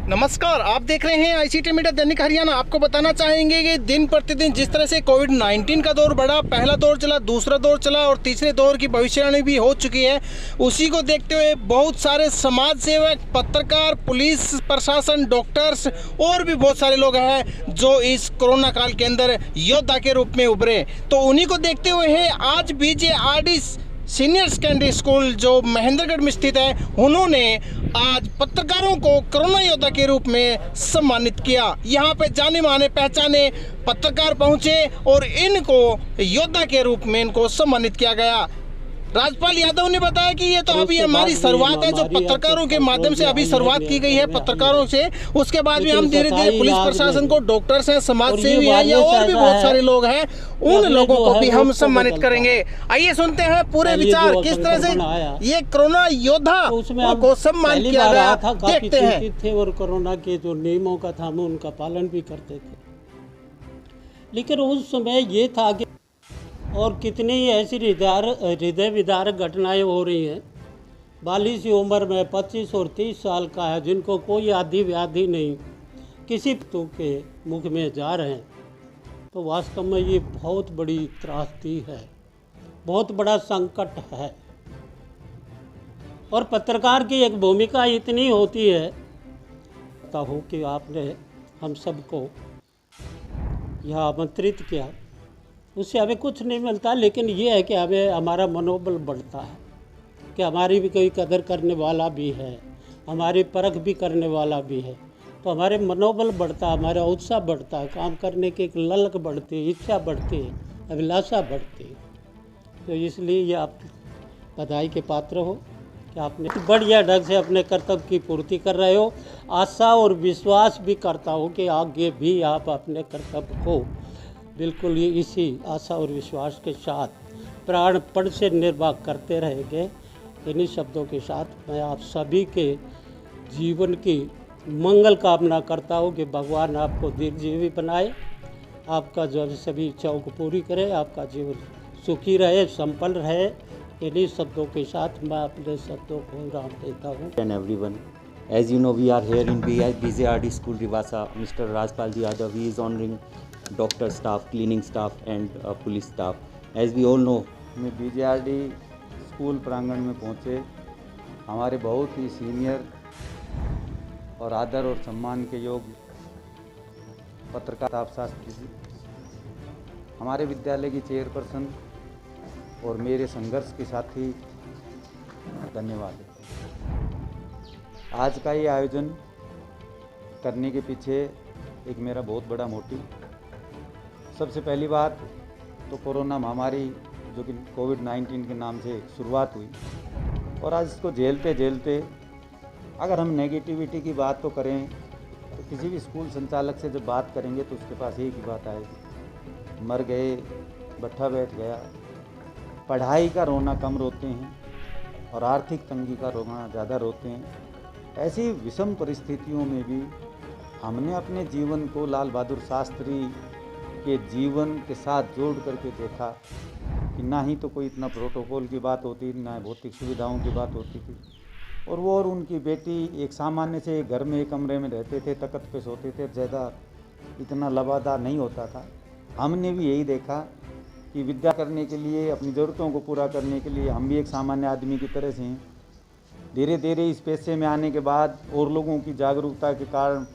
नमस्कार, आप देख रहे हैं आईसीटी मीडिया दैनिक हरियाणा। आपको बताना चाहेंगे कि दिन प्रतिदिन जिस तरह से कोविड-19 का दौर बढ़ा, पहला दौर चला, दूसरा दौर चला और तीसरे दौर की भविष्यवाणी भी हो चुकी है। उसी को देखते हुए बहुत सारे समाज सेवक, पत्रकार, पुलिस प्रशासन, डॉक्टर्स और भी बहुत सारे लोग हैं जो इस कोरोना काल के अंदर योद्धा के रूप में उभरे। तो उन्हीं को देखते हुए है आज बीजेआरडी सीनियर सेकेंडरी स्कूल जो महेंद्रगढ़ में स्थित है, उन्होंने आज पत्रकारों को कोरोना योद्धा के रूप में सम्मानित किया। यहाँ पे जाने माने पहचाने पत्रकार पहुंचे और इनको योद्धा के रूप में इनको सम्मानित किया गया। राजपाल यादव ने बताया कि ये तो अभी हमारी शुरुआत है, जो पत्रकारों के माध्यम से अभी शुरुआत की गई है पत्रकारों से। उसके बाद भी हम धीरे धीरे पुलिस प्रशासन को, डॉक्टर्स हैं, समाज सेवी हैं या और भी बहुत सारे लोग हैं, उन लोगों को भी हम सम्मानित करेंगे। आइए सुनते हैं पूरे विचार किस तरह से ये कोरोना योद्धा को सम्मान किया गया, देखते हैं। और कोरोना के जो नियमों का था हम उनका पालन भी करते थे, लेकिन उस समय ये था कि और कितनी ऐसी हृदय विदारक घटनाएं हो रही हैं। 42 की उम्र में 25 और 30 साल का है, जिनको कोई आदि व्याधि नहीं, किसी तो के मुख में जा रहे हैं। तो वास्तव में ये बहुत बड़ी त्रासदी है, बहुत बड़ा संकट है। और पत्रकार की एक भूमिका इतनी होती है, कहता हूँ कि आपने हम सबको यहाँ आमंत्रित किया, उससे हमें कुछ नहीं मिलता, लेकिन ये है कि हमें हमारा मनोबल बढ़ता है कि हमारी भी कोई कदर करने वाला भी है, हमारी परख भी करने वाला भी है। तो हमारे मनोबल बढ़ता है, हमारा उत्साह बढ़ता है, काम करने की एक ललक बढ़ती है, इच्छा बढ़ती है, अभिलाषा बढ़ती है। तो इसलिए ये आप बधाई के पात्र हो कि आपने बढ़िया ढंग से अपने कर्तव्य की पूर्ति कर रहे हो। आशा और विश्वास भी करता हूँ कि आगे भी आप अपने कर्तव्य को बिल्कुल ये इसी आशा और विश्वास के साथ प्राणपण से निर्वाह करते रहेंगे। इन्हीं शब्दों के साथ मैं आप सभी के जीवन की मंगल कामना करता हूँ कि भगवान आपको दीर्घजीवी बनाए, आपका जो सभी इच्छाओं को पूरी करे, आपका जीवन सुखी रहे, संपन्न रहे। इन्हीं शब्दों के साथ मैं अपने शब्दों को विराम देता हूँ। And everyone, as you know, we are here in BJRD School Rivasa. Mr. Rajpal Yadav, he is honoring doctor staff, cleaning staff and police staff. As we all know, में बीजेआरडी स्कूल प्रांगण में पहुँचे हमारे बहुत ही सीनियर और आदर और सम्मान के योग्य पत्रकार शास्त्री जी, हमारे विद्यालय की चेयरपर्सन और मेरे संघर्ष के साथी, धन्यवाद। आज का ये आयोजन करने के पीछे एक मेरा बहुत बड़ा मोटिव, सबसे पहली बात तो कोरोना महामारी जो कि कोविड-19 के नाम से शुरुआत हुई, और आज इसको झेलते झेलते अगर हम नेगेटिविटी की बात तो करें तो किसी भी स्कूल संचालक से जब बात करेंगे तो उसके पास एक ही बात आएगी, मर गए, भट्ठा बैठ गया। पढ़ाई का रोना कम रोते हैं और आर्थिक तंगी का रोना ज़्यादा रोते हैं। ऐसी विषम परिस्थितियों में भी हमने अपने जीवन को लाल बहादुर शास्त्री के जीवन के साथ जोड़ करके देखा कि ना ही तो कोई इतना प्रोटोकॉल की बात होती, ना भौतिक सुविधाओं की बात होती थी, और वो और उनकी बेटी एक सामान्य से घर में एक कमरे में रहते थे, तख्त पे सोते थे, ज़्यादा इतना लबादा नहीं होता था। हमने भी यही देखा कि विद्या करने के लिए, अपनी ज़रूरतों को पूरा करने के लिए हम भी एक सामान्य आदमी की तरह से हैं। धीरे धीरे इस पेशे में आने के बाद और लोगों की जागरूकता के कारण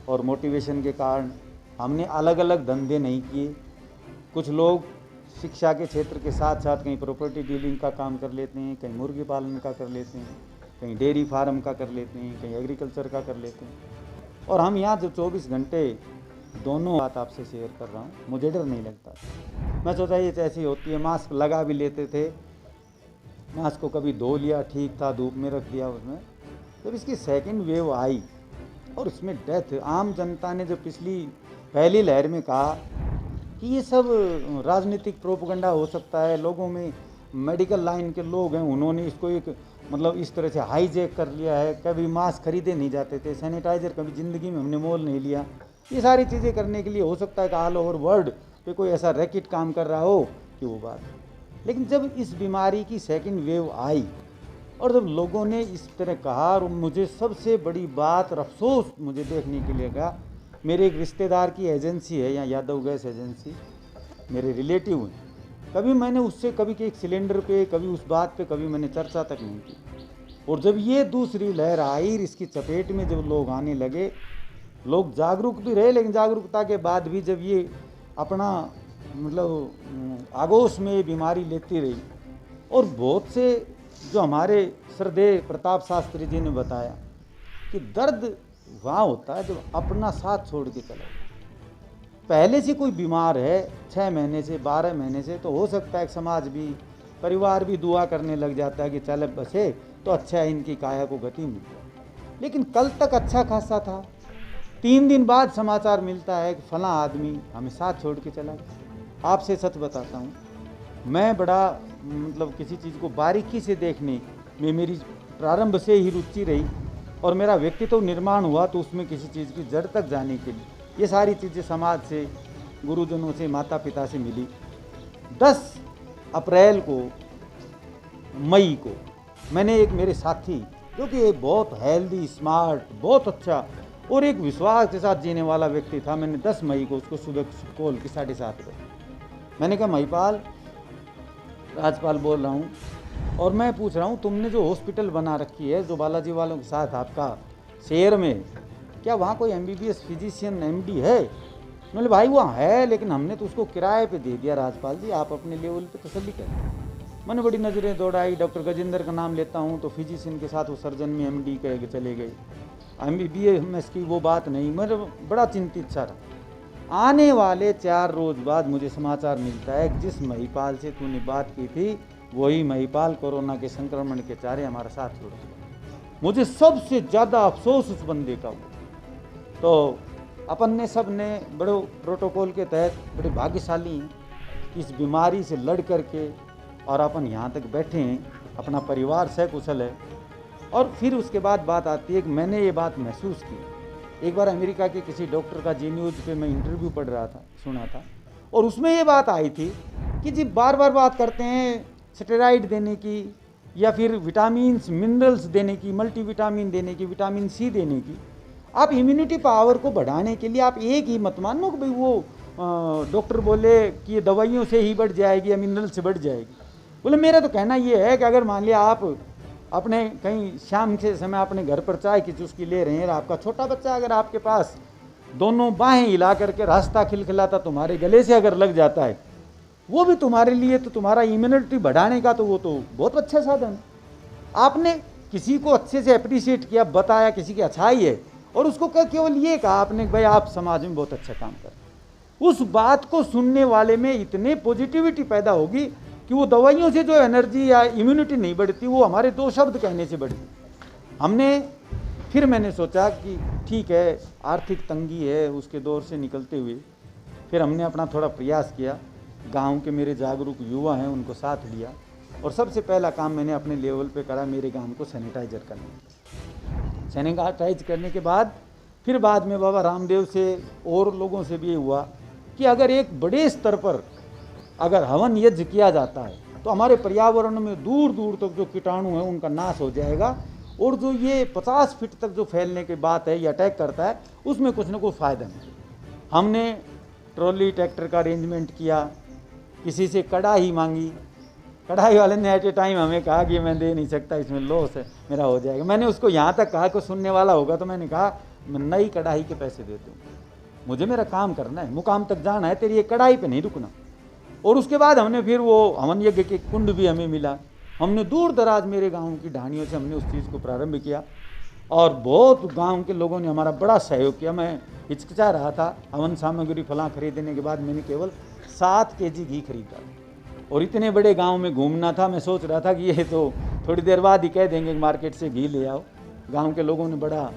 और मोटिवेशन के कारण हमने अलग अलग धंधे नहीं किए। कुछ लोग शिक्षा के क्षेत्र के साथ साथ कहीं प्रॉपर्टी डीलिंग का काम कर लेते हैं, कहीं मुर्गी पालन का कर लेते हैं, कहीं डेयरी फार्म का कर लेते हैं, कहीं एग्रीकल्चर का कर लेते हैं। और हम यहाँ जो 24 घंटे दोनों बात आपसे शेयर कर रहा हूँ, मुझे डर नहीं लगता। मैं सोचा ये ऐसी होती है, मास्क लगा भी लेते थे, मास्क को कभी धो लिया, ठीक था, धूप में रख दिया उसमें। जब इसकी सेकेंड वेव आई और उसमें डेथ, आम जनता ने जो पिछली पहली लहर में कहा कि ये सब राजनीतिक प्रोपेगेंडा हो सकता है, लोगों में मेडिकल लाइन के लोग हैं, उन्होंने इसको एक मतलब इस तरह से हाईजैक कर लिया है। कभी मास्क खरीदे नहीं जाते थे, सैनिटाइज़र कभी ज़िंदगी में हमने मोल नहीं लिया। ये सारी चीज़ें करने के लिए हो सकता है कि ऑल ओवर वर्ल्ड पे कोई ऐसा रैकेट काम कर रहा हो कि वो बात। लेकिन जब इस बीमारी की सेकंड वेव आई और जब लोगों ने इस तरह कहा, और मुझे सबसे बड़ी बात और अफसोस मुझे देखने के लिए गया, मेरे एक रिश्तेदार की एजेंसी है यहाँ, यादव गैस एजेंसी, मेरे रिलेटिव हैं, कभी मैंने उससे कभी कि एक सिलेंडर पे, कभी उस बात पे कभी मैंने चर्चा तक नहीं की। और जब ये दूसरी लहर आई, इसकी चपेट में जब लोग आने लगे, लोग जागरूक भी रहे, लेकिन जागरूकता के बाद भी जब ये अपना मतलब आगोश में ये बीमारी लेती रही, और बहुत से जो हमारे श्रद्धेय प्रताप शास्त्री जी ने बताया कि दर्द वहाँ होता है जब अपना साथ छोड़ के चला। पहले से कोई बीमार है 6 महीने से 12 महीने से, तो हो सकता है समाज भी, परिवार भी दुआ करने लग जाता है कि चल बसे तो अच्छा है, इनकी काया को गति मिल जाए। लेकिन कल तक अच्छा खासा था, 3 दिन बाद समाचार मिलता है कि फलां आदमी हमें साथ छोड़ के चला गया। आपसे सच बताता हूँ, मैं बड़ा मतलब किसी चीज़ को बारीकी से देखने में मेरी प्रारंभ से ही रुचि रही, और मेरा व्यक्तित्व निर्माण हुआ तो उसमें किसी चीज़ की जड़ तक जाने के लिए ये सारी चीज़ें समाज से, गुरुजनों से, माता पिता से मिली। 10 अप्रैल को, मई को मैंने एक मेरे साथी जो कि एक बहुत हेल्दी, स्मार्ट, बहुत अच्छा और एक विश्वास के साथ जीने वाला व्यक्ति था, मैंने 10 मई को उसको सुबह कॉल की 7:30 बजे। मैंने कहा, महिपाल, राजपाल बोल रहा हूँ, और मैं पूछ रहा हूँ तुमने जो हॉस्पिटल बना रखी है, जो बालाजी वालों के साथ आपका शहर में, क्या वहाँ कोई MBBS फिजिशियन MD है? बोले भाई वहाँ है, लेकिन हमने तो उसको किराए पे दे दिया राजपाल जी, आप अपने लेवल पे तसल्ली करें। मैंने बड़ी नज़रें दौड़ाई, डॉक्टर गजेंद्र का नाम लेता हूँ तो फिजिशियन के साथ वो सर्जन में MD कह के चले गए, MBBS की वो बात नहीं। मैं बड़ा चिंतित सा रहा। आने वाले 4 रोज बाद मुझे समाचार मिलता है जिस महिपाल से तूने बात की थी वही महिपाल कोरोना के संक्रमण के चारे हमारा साथ छोड़ दिया। मुझे सबसे ज़्यादा अफसोस उस बंदे का हुआ। तो अपन ने सब ने बड़े प्रोटोकॉल के तहत बड़े भाग्यशाली हैं, इस बीमारी से लड़ करके और अपन यहाँ तक बैठे हैं, अपना परिवार सकुशल है। और फिर उसके बाद बात आती है कि मैंने ये बात महसूस की। एक बार अमेरिका के किसी डॉक्टर का जी न्यूज़ पे मैं इंटरव्यू पढ़ रहा था, सुना था, और उसमें ये बात आई थी कि जी बार बार बात करते हैं स्टेरॉइड देने की या फिर विटामिन्स मिनरल्स देने की, मल्टीविटामिन देने की, विटामिन C देने की। आप इम्यूनिटी पावर को बढ़ाने के लिए आप एक ही मत मानो कि भाई वो डॉक्टर बोले कि ये दवाइयों से ही बढ़ जाएगी या मिनरल से बढ़ जाएगी। बोले मेरा तो कहना ये है कि अगर मान लिया आप अपने कहीं शाम के समय अपने घर पर चाय की चुस्की ले रहे हैं, आपका छोटा बच्चा अगर आपके पास दोनों बाहें हिला करके रास्ता खिलखिलाता तुम्हारे गले से अगर लग जाता है, वो भी तुम्हारे लिए तो तुम्हारा इम्यूनिटी बढ़ाने का तो वो तो बहुत अच्छा साधन है। आपने किसी को अच्छे से अप्रिशिएट किया, बताया किसी की अच्छाई है, और उसको केवल ये कहा आपने भाई आप समाज में बहुत अच्छा काम कर, उस बात को सुनने वाले में इतने पॉजिटिविटी पैदा होगी कि वो दवाइयों से जो एनर्जी या इम्यूनिटी नहीं बढ़ती, वो हमारे 2 शब्द कहने से बढ़ती। फिर मैंने सोचा कि ठीक है, आर्थिक तंगी है, उसके दौर से निकलते हुए फिर हमने अपना थोड़ा प्रयास किया। गांव के मेरे जागरूक युवा हैं, उनको साथ लिया, और सबसे पहला काम मैंने अपने लेवल पे करा, मेरे गांव को सैनिटाइजर करना। सैनिटाइज करने के बाद फिर बाद में बाबा रामदेव से और लोगों से भी ये हुआ कि अगर एक बड़े स्तर पर अगर हवन यज्ञ किया जाता है तो हमारे पर्यावरण में दूर दूर तक जो कीटाणु हैं उनका नाश हो जाएगा, और जो ये 50 फीट तक जो फैलने की बात है, ये अटैक करता है, उसमें कुछ न कुछ फ़ायदा नहीं। हमने ट्रॉली ट्रैक्टर का अरेंजमेंट किया, किसी से कढ़ाई मांगी, कढ़ाई वाले ने एट ए टाइम हमें कहा कि मैं दे नहीं सकता, इसमें लॉस है, मेरा हो जाएगा। मैंने उसको यहाँ तक कहा, कोई सुनने वाला होगा तो मैंने कहा मैं नई कढ़ाई के पैसे देता हूँ, मुझे मेरा काम करना है, मुकाम तक जाना है, तेरी ये कढ़ाई पे नहीं रुकना। और उसके बाद हमने फिर वो हवन यज्ञ के कुंड भी हमें मिला। हमने दूर दराज मेरे गांव की ढाणियों से हमने उस चीज़ को प्रारंभ किया, और बहुत गांव के लोगों ने हमारा बड़ा सहयोग किया। मैं हिचकिचा रहा था, हवन सामग्री फलां खरीदने के बाद मैंने केवल 7 kg घी खरीदा, और इतने बड़े गांव में घूमना था। मैं सोच रहा था कि ये तो थोड़ी देर बाद ही कह देंगे मार्केट से घी ले आओ। गांव के लोगों ने बड़ा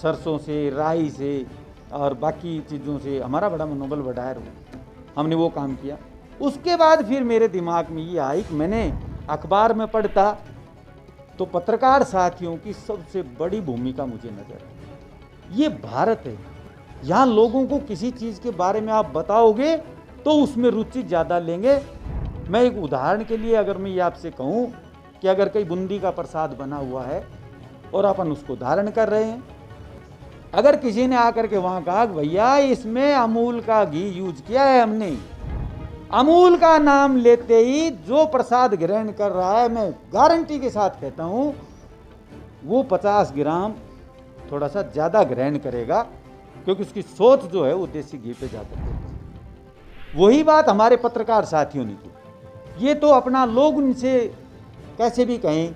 सरसों से, राई से और बाकी चीज़ों से हमारा बड़ा मनोबल बढ़ाया रहा। हमने वो काम किया। उसके बाद फिर मेरे दिमाग में ये आई कि मैंने अखबार में पढ़ता तो पत्रकार साथियों की सबसे बड़ी भूमिका मुझे नजर आई। ये भारत है, यहाँ लोगों को किसी चीज़ के बारे में आप बताओगे तो उसमें रुचि ज़्यादा लेंगे। मैं एक उदाहरण के लिए अगर मैं ये आपसे कहूँ कि अगर कोई बूंदी का प्रसाद बना हुआ है और अपन उसको धारण कर रहे हैं, अगर किसी ने आकर के वहाँ कहा कि भैया इसमें अमूल का घी यूज किया है हमने, अमूल का नाम लेते ही जो प्रसाद ग्रहण कर रहा है, मैं गारंटी के साथ कहता हूँ वो 50 ग्राम थोड़ा सा ज़्यादा ग्रहण करेगा, क्योंकि उसकी सोच जो है वो देसी घी पे जाकर के। वही बात हमारे पत्रकार साथियों ने की। ये तो अपना लोग उनसे कैसे भी कहें,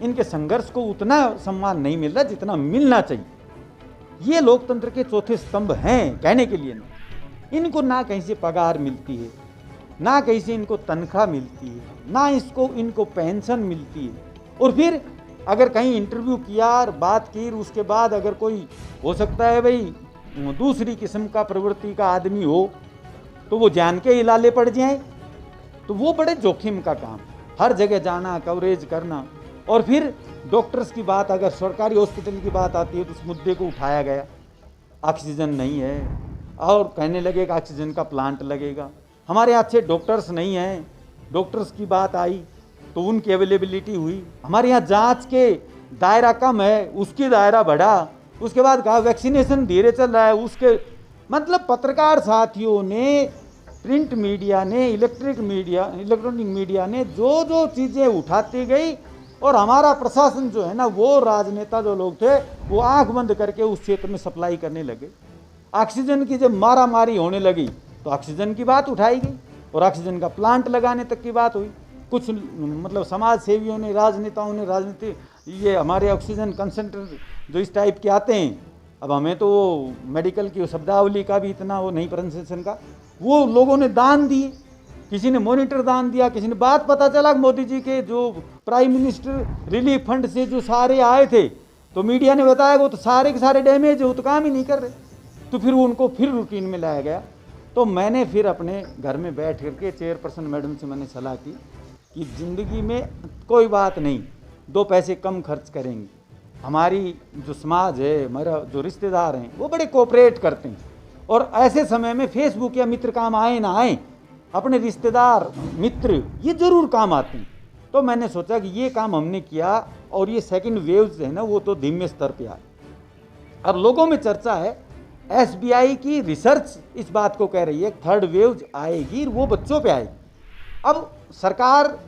इनके संघर्ष को उतना सम्मान नहीं मिल रहा जितना मिलना चाहिए। ये लोकतंत्र के चौथे स्तंभ हैं कहने के लिए नहीं। इनको ना कहीं से पगार मिलती है, ना कहीं से इनको तनख्वाह मिलती है, ना इनको पेंशन मिलती है। और फिर अगर कहीं इंटरव्यू किया और बात की, उसके बाद अगर कोई हो सकता है भाई दूसरी किस्म का प्रवृत्ति का आदमी हो तो वो जान के ही लाले पड़ जाए, तो वो बड़े जोखिम का काम, हर जगह जाना, कवरेज करना। और फिर डॉक्टर्स की बात, अगर सरकारी हॉस्पिटल की बात आती है तो उस मुद्दे को उठाया गया, ऑक्सीजन नहीं है, और कहने लगे कि ऑक्सीजन का प्लांट लगेगा। हमारे यहाँ अच्छे डॉक्टर्स नहीं हैं, डॉक्टर्स की बात आई तो उनकी अवेलेबिलिटी हुई। हमारे यहाँ जांच के दायरा कम है, उसकी दायरा बढ़ा। उसके बाद कहा वैक्सीनेशन धीरे चल रहा है, उसके मतलब पत्रकार साथियों ने, प्रिंट मीडिया ने, इलेक्ट्रॉनिक मीडिया ने जो चीज़ें उठाती गई, और हमारा प्रशासन जो है ना, वो राजनेता जो लोग थे वो आंख बंद करके उस क्षेत्र में सप्लाई करने लगे। ऑक्सीजन की जब मारा मारी होने लगी तो ऑक्सीजन की बात उठाई गई और ऑक्सीजन का प्लांट लगाने तक की बात हुई। कुछ मतलब समाज सेवियों ने, राजनेताओं ने, राजनीति, ये हमारे ऑक्सीजन कंसंट्रेटर जो इस टाइप के आते हैं, अब हमें तो वो मेडिकल की शब्दावली का भी इतना वो नहीं प्रोनाउंसिएशन का, वो लोगों ने दान दिए, किसी ने मॉनिटर दान दिया, किसी ने बात पता चला मोदी जी के जो प्राइम मिनिस्टर रिलीफ फंड से जो सारे आए थे, तो मीडिया ने बताया वो तो सारे के सारे डैमेज है, वो तो काम ही नहीं कर रहे। तो फिर उनको फिर रूटीन में लाया गया। तो मैंने फिर अपने घर में बैठ करके चेयरपर्सन मैडम से मैंने सलाह की कि ज़िंदगी में कोई बात नहीं, 2 पैसे कम खर्च करेंगे। हमारी जो समाज है, हमारा जो रिश्तेदार हैं, वो बड़े कोऑपरेट करते हैं, और ऐसे समय में फेसबुक या मित्र काम आए ना आए, अपने रिश्तेदार मित्र ये ज़रूर काम आते हैं। तो मैंने सोचा कि ये काम हमने किया, और ये सेकंड वेव जो है ना वो तो धीमे स्तर पे आए। अब लोगों में चर्चा है, SBI की रिसर्च इस बात को कह रही है थर्ड वेव आएगी, वो बच्चों पे आएगी। अब सरकार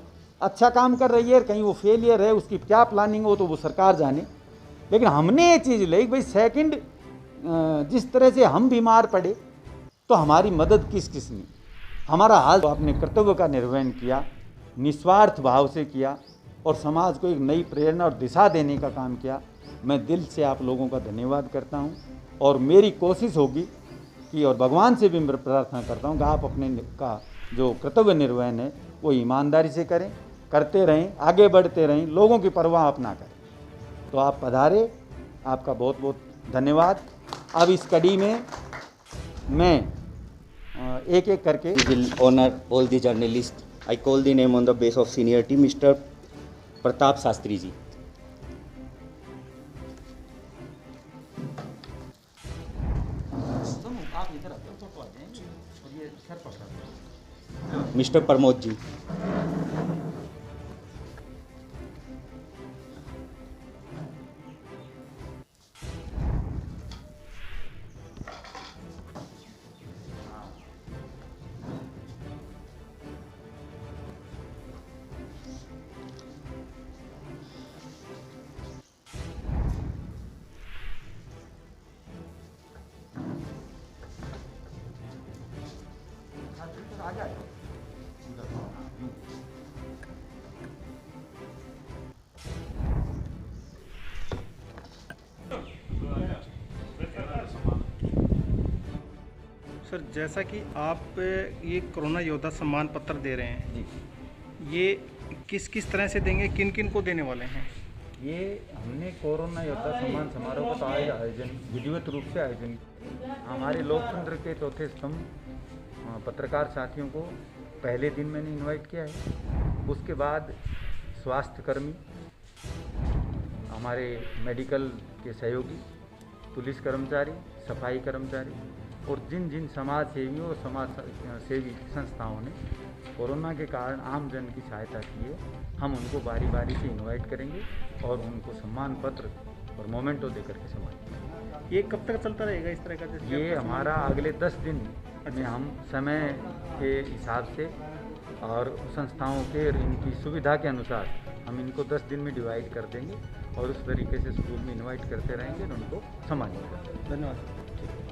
अच्छा काम कर रही है, कहीं वो फेलियर है, उसकी क्या प्लानिंग हो तो वो सरकार जाने। लेकिन हमने ये चीज़ ली भाई सेकंड जिस तरह से हम बीमार पड़े तो हमारी मदद किस किस ने, हमारा हाल तो अपने कर्तव्य का निर्वहन किया, निस्वार्थ भाव से किया, और समाज को एक नई प्रेरणा और दिशा देने का काम किया। मैं दिल से आप लोगों का धन्यवाद करता हूँ, और मेरी कोशिश होगी कि, और भगवान से भी मैं प्रार्थना करता हूँ कि आप अपने का जो कर्तव्य निर्वहन है वो ईमानदारी से करें, करते रहें, आगे बढ़ते रहें, लोगों की परवाह आप ना करें। तो आप पधारे, आपका बहुत बहुत धन्यवाद। अब इस कड़ी में मैं एक एक करके We will honor all the journalists. I call the name on the base of seniority, Mr. Pratap Shastri ji. Mr. Pramod ji. Sir, जैसा कि आप ये कोरोना योद्धा सम्मान पत्र दे रहे हैं जी, ये किस किस तरह से देंगे, किन किन को देने वाले हैं? ये हमने कोरोना योद्धा सम्मान समारोह का तो आज आयोजन विधिवत रूप से आयोजन, हमारे लोकतंत्र के चौथे स्तंभ पत्रकार साथियों को पहले दिन मैंने इनवाइट किया है। उसके बाद स्वास्थ्यकर्मी, हमारे मेडिकल के सहयोगी, पुलिस कर्मचारी, सफाई कर्मचारी, और जिन जिन समाज सेवियों और समाज सेवी संस्थाओं ने कोरोना के कारण आम जन की सहायता की है, हम उनको बारी बारी से इनवाइट करेंगे और उनको सम्मान पत्र और मोमेंटो देकर के सम्मानित। ये कब तक चलता रहेगा इस तरह का? जैसे ये हमारा अगले 10 दिन में हम समय के हिसाब से और संस्थाओं के इनकी सुविधा के अनुसार हम इनको 10 दिन में डिवाइड कर देंगे और उस तरीके से स्कूल में इनवाइट करते रहेंगे और उनको सम्मानित करते रहेंगे। धन्यवाद।